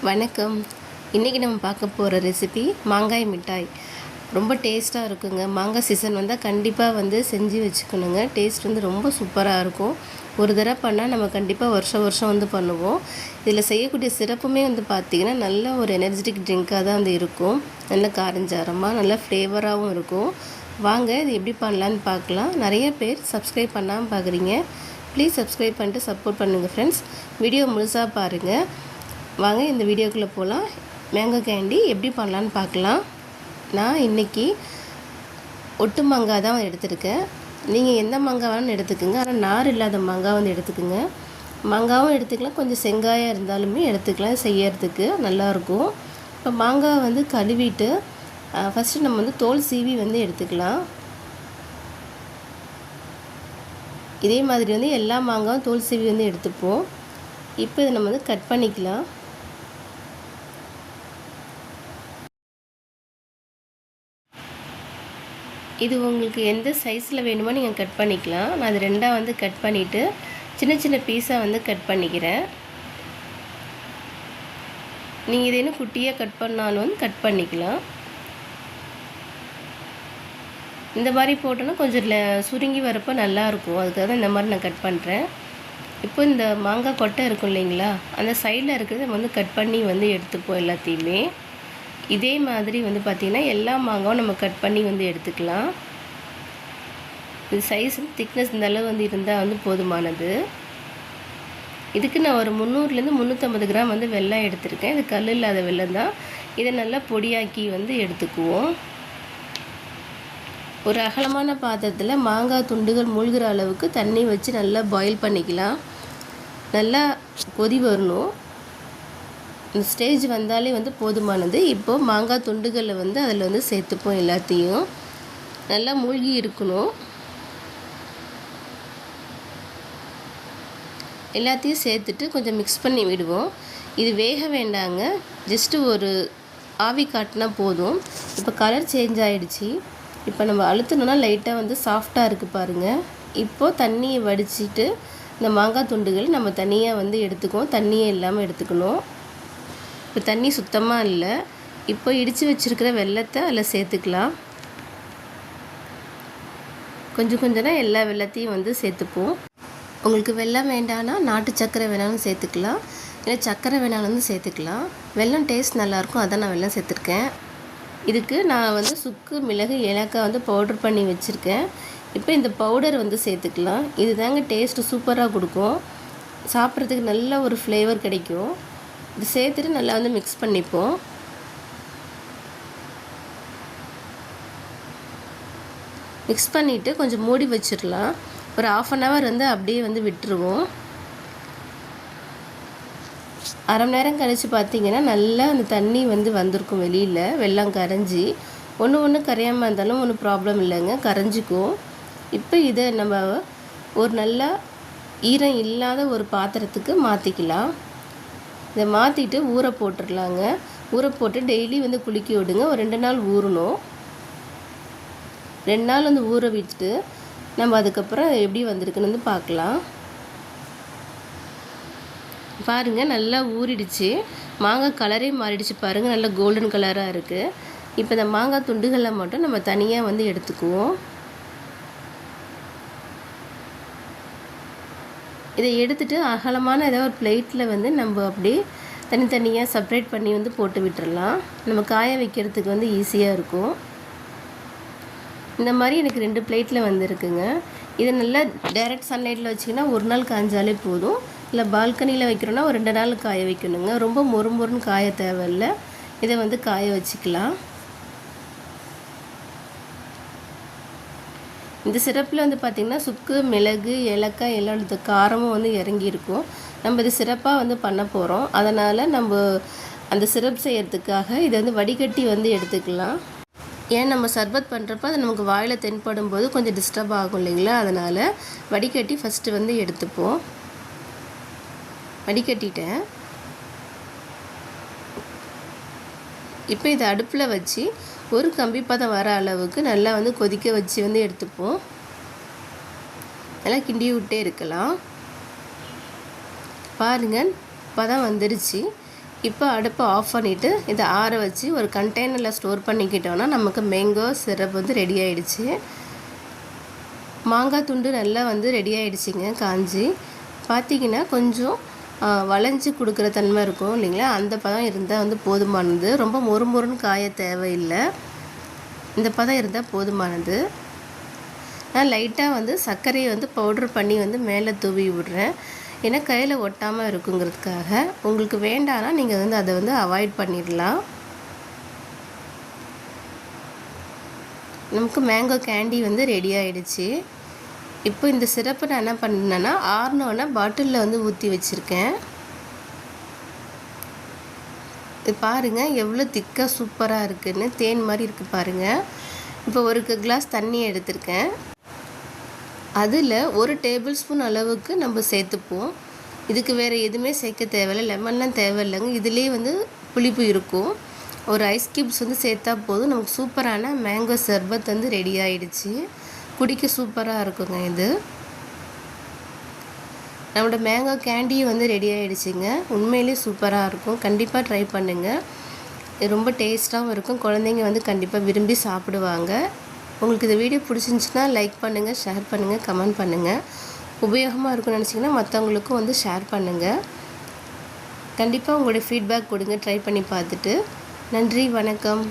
வணக்கம். இன்றைக்கி நம்ம பார்க்க போகிற ரெசிபி மாங்காய் மிட்டாய். ரொம்ப டேஸ்ட்டாக இருக்குங்க. மாங்காய் சீசன் வந்தால் கண்டிப்பாக செஞ்சு வச்சுக்கணுங்க. டேஸ்ட் ரொம்ப சூப்பராக இருக்கும். ஒரு தடவை பண்ணால் நம்ம கண்டிப்பாக வருஷம் வருஷம் பண்ணுவோம். இதில் செய்யக்கூடிய சிறப்புமே பார்த்திங்கன்னா நல்ல ஒரு எனர்ஜெட்டிக் ட்ரிங்காக தான் இருக்கும். நல்ல காரஞ்சாரமாக நல்ல ஃப்ளேவராகவும் இருக்கும். வாங்க இது எப்படி பண்ணலான்னு பார்க்கலாம். நிறைய பேர் சப்ஸ்கிரைப் பண்ணாமல் பார்க்குறீங்க. ப்ளீஸ் சப்ஸ்கிரைப் பண்ணிட்டு சப்போர்ட் பண்ணுங்கள் ஃப்ரெண்ட்ஸ். வீடியோ முழுசாக பாருங்கள். வாங்க இந்த வீடியோக்குள்ளே போகலாம். மேங்கோ கேண்டி எப்படி பண்ணலான்னு பார்க்கலாம். நான் இன்றைக்கி ஒட்டு மாங்காய் தான் எடுத்துருக்கேன். நீங்கள் எந்த மாங்காய் வேணாலும் எடுத்துக்கோங்க. ஆனால் நார் இல்லாத மாங்காய் எடுத்துக்கோங்க. மாங்காவும் எடுத்துக்கலாம், கொஞ்சம் செங்காயாக இருந்தாலுமே எடுத்துக்கலாம். செய்யறதுக்கு நல்லாயிருக்கும். இப்போ மாங்காய் கழுவிட்டு ஃபஸ்ட்டு நம்ம தோல் சீவி எடுத்துக்கலாம். இதே மாதிரி எல்லா மாங்காயும் தோல் சீவி எடுத்துப்போம். இப்போ இதை நம்ம கட் பண்ணிக்கலாம். இது உங்களுக்கு எந்த சைஸில் வேணுமோ நீங்கள் கட் பண்ணிக்கலாம். நான் அது ரெண்டாக கட் பண்ணிவிட்டு சின்ன சின்ன பீஸாக கட் பண்ணிக்கிறேன். நீங்கள் இது இன்னும் குட்டியாக கட் பண்ணாலும் கட் பண்ணிக்கலாம். இந்த மாதிரி போட்டோன்னா கொஞ்சம் சுருங்கி வரப்போ நல்லாயிருக்கும். அதுக்காக தான் இந்த மாதிரி நான் கட் பண்ணுறேன். இப்போ இந்த மாங்காய் கொட்டை இருக்கும் இல்லைங்களா, அந்த சைடில் இருக்கிறத நம்ம கட் பண்ணி எடுத்துப்போம் எல்லாத்தையுமே. இதே மாதிரி பார்த்திங்கன்னா எல்லா மாங்காயும் நம்ம கட் பண்ணி எடுத்துக்கலாம். இது சைஸ் திக்னஸ் இந்த அளவு இருந்தால் போதுமானது. இதுக்கு நான் ஒரு 300லேருந்து 350 கிராம் வெல்லம் எடுத்திருக்கேன். இது கல் இல்லாத வெல்லம் தான். இதை நல்லா பொடியாக்கி எடுத்துக்குவோம். ஒரு அகலமான பாத்திரத்தில் மாங்காய் துண்டுகள் மூழ்கிற அளவுக்கு தண்ணி வச்சு நல்லா பாயில் பண்ணிக்கலாம். நல்லா கொதி வரணும். இந்த ஸ்டேஜ் வந்தாலே போதுமானது. இப்போது மாங்காய் துண்டுகளை அதில் சேர்த்துப்போம். எல்லாத்தையும் நல்லா மூழ்கி இருக்கணும். எல்லாத்தையும் சேர்த்துட்டு கொஞ்சம் மிக்ஸ் பண்ணி விடுவோம். இது வேக வேண்டாங்க, ஜஸ்ட்டு ஒரு ஆவி காட்டினா போதும். இப்போ கலர் சேஞ்ச் ஆகிடுச்சி. இப்போ நம்ம அழுத்தணுன்னா லைட்டாக சாஃப்டாக இருக்குது பாருங்கள். இப்போது தண்ணியை வடிச்சிட்டு இந்த மாங்காய் துண்டுகள் நம்ம தனியாக எடுத்துக்குவோம். தண்ணியே இல்லாமல் எடுத்துக்கணும். இப்போ தண்ணி சுத்தமாக இல்லை. இப்போ இடித்து வச்சுருக்கிற வெல்லத்தை அதில் சேர்த்துக்கலாம். கொஞ்சம் கொஞ்சம்னா எல்லா வெல்லத்தையும் சேர்த்துப்போம். உங்களுக்கு வெல்லம் வேண்டாம்னா நாட்டு சர்க்கரை வேணாலும் சேர்த்துக்கலாம், இல்லை சர்க்கரை வேணாலும் சேர்த்துக்கலாம். வெல்லம் டேஸ்ட் நல்லாயிருக்கும், அதான் நான் வெல்லம் சேர்த்துருக்கேன். இதுக்கு நான் சுக்கு, மிளகு, ஏலக்காய் பவுடர் பண்ணி வச்சுருக்கேன். இப்போ இந்த பவுடர் சேர்த்துக்கலாம். இது தாங்க டேஸ்ட்டு சூப்பராக கொடுக்கும். சாப்பிட்றதுக்கு நல்ல ஒரு ஃப்ளேவர் கிடைக்கும். இது சேர்த்துட்டு நல்லா மிக்ஸ் பண்ணிப்போம். மிக்ஸ் பண்ணிவிட்டு கொஞ்சம் மூடி வச்சிடலாம். ஒரு 1/2 hour அப்படியே விட்டுருவோம். அரை மணி நேரம் கழித்து பார்த்திங்கன்னா நல்லா அந்த தண்ணி வந்திருக்கும் வெளியில். வெல்லம் கரைஞ்சி ஒன்று கரையாமல் இருந்தாலும் ஒன்றும் ப்ராப்ளம் இல்லைங்க, கரைஞ்சிக்கும். இப்போ இதை நம்ம ஒரு நல்லா ஈரம் இல்லாத ஒரு பாத்திரத்துக்கு மாற்றிக்கலாம். இதை மாற்றிட்டு ஊற போட்டுடலாங்க. ஊற போட்டு டெய்லி குளிக்க விடுங்க. ஒரு 2 நாள் ஊறணும். 2 நாள் ஊற விட்டுட்டு நம்ம அதுக்கப்புறம் எப்படி வந்திருக்குன்னு பார்க்கலாம். பாருங்கள், நல்லா ஊறிடுச்சு. மாங்காய் கலரே மாறிடுச்சு பாருங்கள். நல்லா கோல்டன் கலராக இருக்குது. இப்போ இந்த மாங்காய் துண்டுகளை மட்டும் நம்ம தனியாக எடுத்துக்குவோம். இதை எடுத்துகிட்டு அகலமான ஏதாவது ஒரு பிளேட்டில் நம்ம அப்படியே தனித்தனியாக செப்ரேட் பண்ணி போட்டு விட்டுறலாம். நம்ம காய வைக்கிறதுக்கு ஈஸியாக இருக்கும். இந்த மாதிரி எனக்கு 2 பிளேட்டில் இருக்குங்க. இதை நல்லா டைரக்ட் சன்லைட்டில் வச்சிங்கன்னா ஒரு நாள் காய்ஞ்சாலே போதும். இல்லை பால்கனியில் வைக்கிறோன்னா ஒரு 2 நாள் காய வைக்கணுங்க. ரொம்ப மொறுன்னு காய தேவையில்லை. இதை காய வச்சுக்கலாம். இந்த சிரப்பில் பார்த்திங்கன்னா சுக்கு, மிளகு, ஏலக்காய் எல்லாம் காரமும் இறங்கியிருக்கும். நம்ம இது சிறப்பாக பண்ண போகிறோம். அதனால் நம்ம அந்த சிரப் செய்கிறதுக்காக இதை வடிகட்டி எடுத்துக்கலாம். ஏன் நம்ம சர்பத் பண்ணுறப்ப அது நமக்கு வாயில் தென்படும் போது கொஞ்சம் டிஸ்டர்ப் ஆகும் இல்லைங்களா, அதனால் வடிகட்டி ஃபஸ்ட்டு எடுத்துப்போம். வடிகட்டிட்டேன். இப்போ இதை அடுப்பில் வச்சு ஒரு கம்பி பதம் வர அளவுக்கு நல்லா கொதிக்க வச்சு எடுத்துப்போம். நல்லா கிண்டி விட்டே இருக்கலாம். பாருங்கள், பதம் வந்துடுச்சு. இப்போ அடுப்பை ஆஃப் பண்ணிவிட்டு இதை ஆற வச்சு ஒரு கண்டெய்னரில் ஸ்டோர் பண்ணிக்கிட்டோன்னா நமக்கு மேங்கோ சிரப் வந்து ரெடி ஆகிடுச்சு. மாங்காய் துண்டு நல்லா வந்து ரெடி ஆகிடுச்சிங்க காஞ்சி. பார்த்திங்கன்னா கொஞ்சம் வளைஞ்சி கொடுக்குற தன்மை இருக்கும் இல்லைங்களா, அந்த பதம் இருந்தால் வந்து போதுமானது. ரொம்ப மொறுமொறுன்னு காய தேவையில்லை, இந்த பதம் இருந்தால் போதுமானது. நான் லைட்டாக வந்து சர்க்கரையை வந்து பவுட்ரு பண்ணி வந்து மேலே தூவி விடுறேன், ஏன்னா கையில் ஒட்டாமல் இருக்குங்கிறதுக்காக. உங்களுக்கு வேண்டாம்னா நீங்கள் வந்து அதை வந்து அவாய்ட் பண்ணிடலாம். நமக்கு மேங்கோ கேண்டி வந்து ரெடி ஆகிடுச்சு. இப்போ இந்த சிரப்பை நான் என்ன பண்ணேன்னா ஆறுனோடனே பாட்டிலில் வந்து ஊற்றி வச்சுருக்கேன். இது பாருங்கள் எவ்வளோ திக்காக சூப்பராக இருக்குதுன்னு, தேன் மாதிரி இருக்குது பாருங்கள். இப்போ ஒரு கிளாஸ் தண்ணி எடுத்திருக்கேன், அதில் 1 டேபிள் ஸ்பூன் அளவுக்கு நம்ம சேர்த்துப்போம். இதுக்கு வேறு எதுவுமே சேர்க்க தேவையில்லை, லெமன்லாம் தேவையில்லைங்க, இதுலேயே வந்து புளிப்பு இருக்கும். ஒரு ஐஸ் க்யூப்ஸ் வந்து சேர்த்தா போதும், நமக்கு சூப்பரான மேங்கோ சர்பத் வந்து ரெடி ஆகிடுச்சு. குடிக்க சூப்பராக இருக்குங்க. இது நம்மளோட மேங்கோ கேண்டியும் வந்து ரெடி ஆகிடுச்சிங்க. உண்மையிலே சூப்பராக இருக்கும், கண்டிப்பாக ட்ரை பண்ணுங்கள். ரொம்ப டேஸ்ட்டாகவும் இருக்கும், குழந்தைங்க வந்து கண்டிப்பாக விரும்பி சாப்பிடுவாங்க. உங்களுக்கு இந்த வீடியோ பிடிச்சிருந்துச்சின்னா லைக் பண்ணுங்கள், ஷேர் பண்ணுங்கள், கமெண்ட் பண்ணுங்கள். உபயோகமாக இருக்கும்னு நினச்சிங்கன்னா மற்றவங்களுக்கும் வந்து ஷேர் பண்ணுங்கள். கண்டிப்பாக உங்களுடைய ஃபீட்பேக் கொடுங்க ட்ரை பண்ணி பார்த்துட்டு. நன்றி, வணக்கம்.